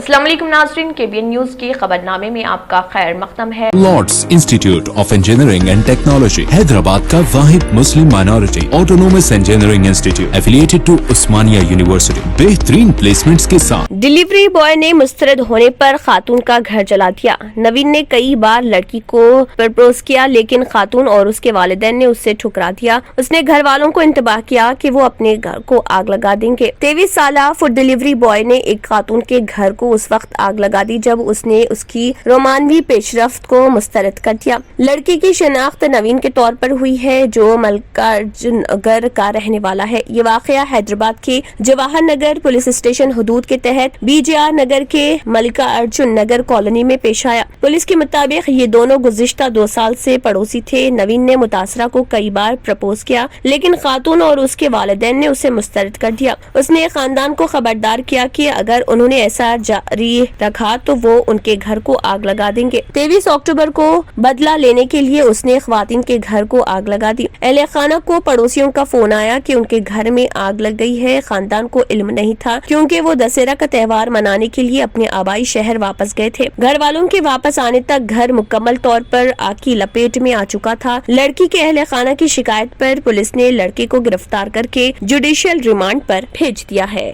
अस्सलाम वालेकुम नाज़रीन, KBN न्यूज़ के खबरनामे में आपका खैर मक़दम है। Lords institute of engineering and technology Hyderabad का वाहिद मुस्लिम minority autonomous engineering institute affiliated to Osmania university बेहतरीन प्लेसमेंट्स के साथ। डिलीवरी बॉय ने मुस्तरद होने पर खातून का घर जला दिया। नवीन ने कई बार लड़की को प्रपोज किया, लेकिन खातून और उसके वालिदैन ने उससे ठुकरा दिया। उसने घर वालों को इंतबाह किया कि वो अपने घर को आग लगा देंगे। 23 साला फूड डिलीवरी बॉय ने एक खातून के घर को उस वक्त आग लगा दी जब उसने उसकी रोमानवी पेशरफ्त को मुस्तरद कर दिया। लड़की की शनाख्त नवीन के तौर पर हुई है, जो मल्लिकार्जुन नगर का रहने वाला है। ये वाकया हैदराबाद के जवाहर नगर पुलिस स्टेशन हदूद के तहत BJR नगर के मल्लिकार्जुन नगर कॉलोनी में पेश आया। पुलिस के मुताबिक ये दोनों गुज़िश्ता 2 साल से पड़ोसी थे। नवीन ने मुतासरा को कई बार प्रपोज किया, लेकिन खातून और उसके वालिदैन ने उसे मुस्तरद कर दिया। उसने खानदान को खबरदार किया कि अगर उन्होंने ऐसा जारी रखा तो वो उनके घर को आग लगा देंगे। 23 अक्टूबर को बदला लेने के लिए उसने ख्वातीन के घर को आग लगा दी। अहले खाना को पड़ोसियों का फोन आया कि उनके घर में आग लग गई है। खानदान को इल्म नहीं था, क्योंकि वो दशहरा का त्योहार मनाने के लिए अपने आबाई शहर वापस गए थे। घर वालों के वापस आने तक घर मुकम्मल तौर पर आग की लपेट में आ चुका था। लड़की के अहले खाना की शिकायत पर पुलिस ने लड़के को गिरफ्तार करके जुडिशियल रिमांड पर भेज दिया है।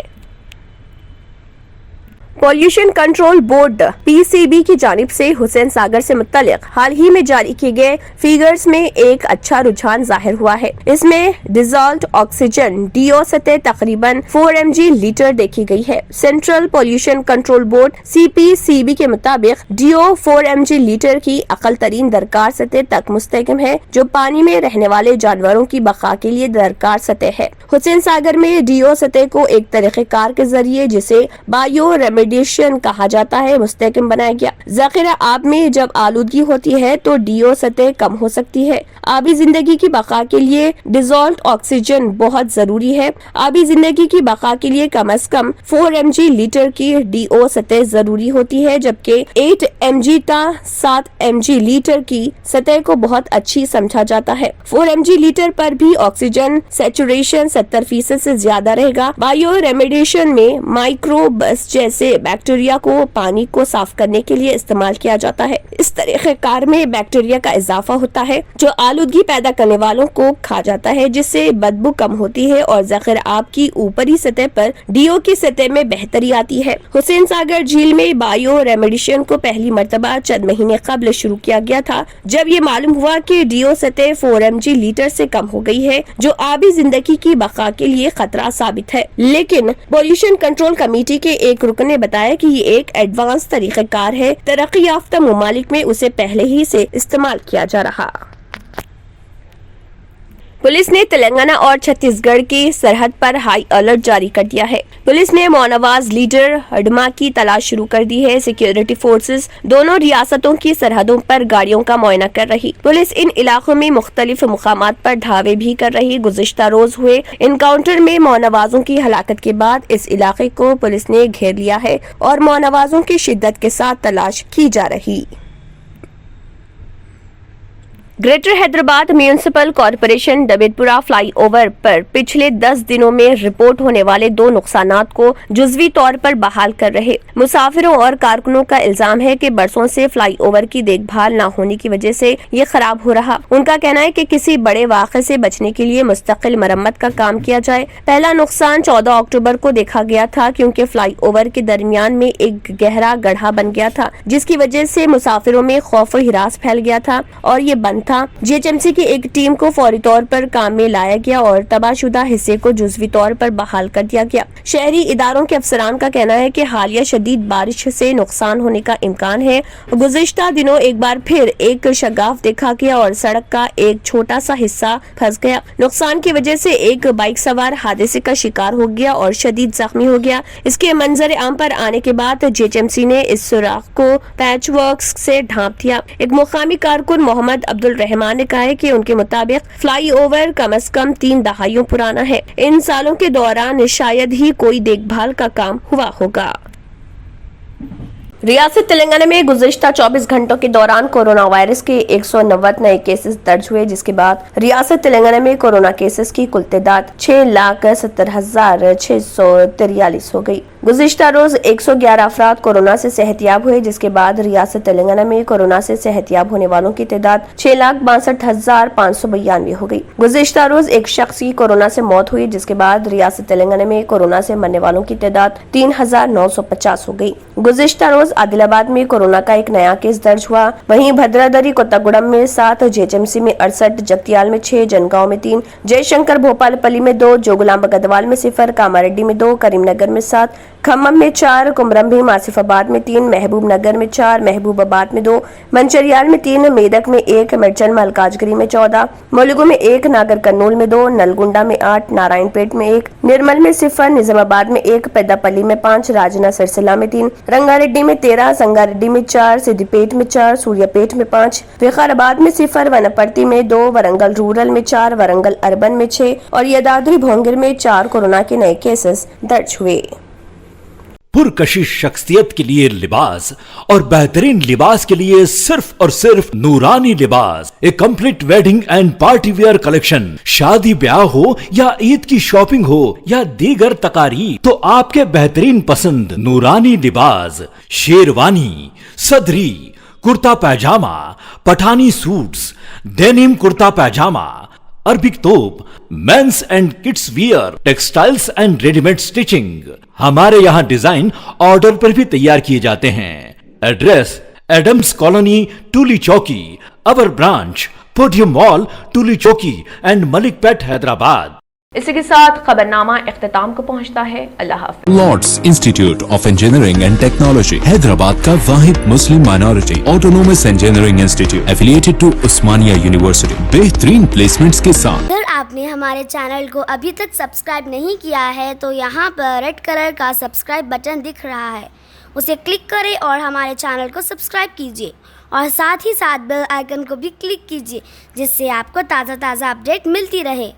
पॉल्यूशन कंट्रोल बोर्ड PCB की जानिब से हुसैन सागर से मुत्तलिक हाल ही में जारी किए गए फिगर्स में एक अच्छा रुझान जाहिर हुआ है। इसमें डिजॉल्व्ड ऑक्सीजन DO सतह तकरीबन 4 mg लीटर देखी गई है। Central pollution control board CPCB के मुताबिक DO 4 mg लीटर की अकल तरीन दरकार सतह तक मुस्तहकम है, जो पानी में रहने वाले जानवरों की बका के लिए दरकार सतह है। हुसैन सागर में DO सतह को एक तरीक़ेकार के जरिए, जिसे बायो रेमेडिएशन कहा जाता है, मुस्तहकम बनाया गया। ज़ख़ीरा आब में जब आलूदगी होती है तो DO सतह कम हो सकती है। आबी जिंदगी की बका के लिए डिजॉल्व्ड ऑक्सीजन बहुत जरूरी है। आबी जिंदगी की बका के लिए कम अज कम 4 mg लीटर की DO सतह जरूरी होती है, जबकि 8 mg ता 7 mg लीटर की सतह को बहुत अच्छी समझा जाता है। 4 mg लीटर पर भी ऑक्सीजन सैचुरेशन 70% से ज्यादा रहेगा। बायो रेमेडिएशन में माइक्रोब्स जैसे बैक्टीरिया को पानी को साफ करने के लिए इस्तेमाल किया जाता है। इस तरीक़ेकार में बैक्टीरिया का इजाफा होता है, जो आलूदगी पैदा करने वालों को खा जाता है, जिससे बदबू कम होती है और ज़ख़ीरा आब की ऊपरी सतह पर DO की सतह में बेहतरी आती है। हुसैन सागर झील में बायो रेमेडिएशन को पहली मरतबा चंद महीने कबल शुरू किया गया था, जब ये मालूम हुआ कि DO सतह 4 mg लीटर से कम हो गई है, जो आबी जिंदगी की बका के लिए खतरा साबित है। लेकिन पॉल्यूशन कंट्रोल कमेटी के एक रुकन ने बताया कि ये एक एडवांस तरीक़ेकार है। तरक्की याफ्ता मुमालिक में उसे पहले ही से इस्तेमाल किया जा रहा। पुलिस ने तेलंगाना और छत्तीसगढ़ की सरहद पर हाई अलर्ट जारी कर दिया है। पुलिस ने मौनवाज लीडर हडमा की तलाश शुरू कर दी है। सिक्योरिटी फोर्सेस दोनों रियासतों की सरहदों पर गाड़ियों का मुआयना कर रही। पुलिस इन इलाकों में मुख्तलिफ मुकामात पर ढावे भी कर रही। गुज़िश्ता रोज हुए इनकाउंटर में मौनवाजों की हलाकत के बाद इस इलाके को पुलिस ने घेर लिया है और मौनवाजों की शिद्दत के साथ तलाश की जा रही। Greater Hyderabad municipal corporation Dabeerpura flyover पर पिछले 10 दिनों में रिपोर्ट होने वाले 2 नुकसानात को जुज़वी तौर पर बहाल कर रहे मुसाफिरों और कारकुनों का इल्जाम है कि बरसों से फ्लाईओवर की देखभाल न होने की वजह से ये खराब हो रहा। उनका कहना है कि किसी बड़े वाक़े से बचने के लिए मुस्तकिल मरम्मत का काम किया जाए। पहला नुकसान 14 अक्टूबर को देखा गया था, क्योंकि फ्लाईओवर के दरमियान में एक गहरा गड्ढा बन गया था, जिसकी वजह से मुसाफिरों में खौफ हिरास फैल गया था और ये बंद था। GHMC की एक टीम को फौरी तौर पर काम में लाया गया और तबाहशुदा हिस्से को जुज़वी तौर पर बहाल कर दिया गया। शहरी इदारों के अफसरान का कहना है कि हालिया शदीद बारिश से नुकसान होने का इम्कान है। गुज़िश्ता दिनों एक बार फिर एक शगाफ देखा गया और सड़क का एक छोटा सा हिस्सा फंस गया। नुकसान की वजह से एक बाइक सवार हादसे का शिकार हो गया और शदीद जख्मी हो गया। इसके मंजर आम पर आने के बाद GHMC ने इस सुराख को पैच वर्क से ढांप दिया। एक मुकामी कारकुन मोहम्मद अब्दुल रहमान ने कहा है कि उनके मुताबिक फ्लाईओवर कम से कम 3 दहाइयों पुराना है। इन सालों के दौरान शायद ही कोई देखभाल का काम हुआ होगा। रियासत तेलंगाना में गुज़िश्ता 24 घंटों के दौरान कोरोना वायरस के 190 नए केसेस दर्ज हुए, जिसके बाद रियासत तेलंगाना में कोरोना केसेस की कुल तादाद 6,70,643 हो गई। गुज़िश्ता रोज 111 अफराद कोरोना से सेहतियाब हुए, जिसके बाद रियासत तेलंगाना में कोरोना से सेहतियाब होने वालों की तादाद 6,62,592 हो गई। गुज़िश्ता रोज एक शख्स की कोरोना से मौत हुई, जिसके बाद रियासत तेलंगाना में कोरोना से मरने वालों की तादाद 3,950 हो गई। गुज़िश्ता रोज आदिलाबाद में कोरोना का एक नया केस दर्ज हुआ। वहीं भद्रादरी कोत्तागुड़म में 7, जेएचएमसी में 68, जगतियाल में 6, जनगांव में 3, जयशंकर भोपालपल्ली में 2, जोगुलांब गदवाल में 0, कामारेड्डी में 2, करीमनगर में 7, खम्मम में 4, कुमरम भीम आसिफाबाद में 3, महबूब नगर में 4, महबूबाबाद में 2, मंचरियाल में 3, मेदक में 1, मिर्चल मलकाजगिरी में 14, मुलुगु में 1, नागर कर्नूल में 2, नलगुंडा में 8, नारायणपेट में 1, निर्मल में 0, निजामाबाद में 1, पेद्दापल्ली में 5, राजना सिरसिला में 3, रंगारेड्डी में 13, संगारेड्डी में 4, सिद्दीपेट में 4, सूर्यापेट में 5, विकाराबाद में 0, वनपर्ती में 2, वरंगल रूरल में 4, वरंगल अर्बन में 6 और यदाद्री भोंगिर में 4 कोरोना के नए केसेस दर्ज हुए। पुरकशिश शख्सियत के लिए लिबास और बेहतरीन लिबास के लिए सिर्फ और सिर्फ नूरानी लिबास, a complete wedding and party wear collection. शादी ब्याह हो या ईद की शॉपिंग हो या दीगर तकारीब, तो आपके बेहतरीन पसंद नूरानी लिबास, शेरवानी, सदरी, kurta pyjama, Pathani suits, denim kurta pyjama, Arabic thobe, men's and kids wear, textiles and readymade stitching. हमारे यहाँ डिजाइन ऑर्डर पर भी तैयार किए जाते हैं। एड्रेस एडम्स कॉलोनी, टूली चौकी। अवर ब्रांच पोडियम मॉल, टूली चौकी एंड मलिकपेट, हैदराबाद। इसी के साथ खबरनामा इख्तिताम को पहुंचता है। अल्लाह हाफ़िज़। Lords institute of engineering and technology, Hyderabad का वाहिद मुस्लिम minority autonomous engineering institute affiliated to Osmania university, बेहतरीन प्लेसमेंट्स के साथ। अगर आपने हमारे चैनल को अभी तक सब्सक्राइब नहीं किया है तो यहाँ पर रेड कलर का सब्सक्राइब बटन दिख रहा है, उसे क्लिक करें और हमारे चैनल को सब्सक्राइब कीजिए और साथ ही साथ बेल आइकन को भी क्लिक कीजिए, जिससे आपको ताज़ा अपडेट मिलती रहे।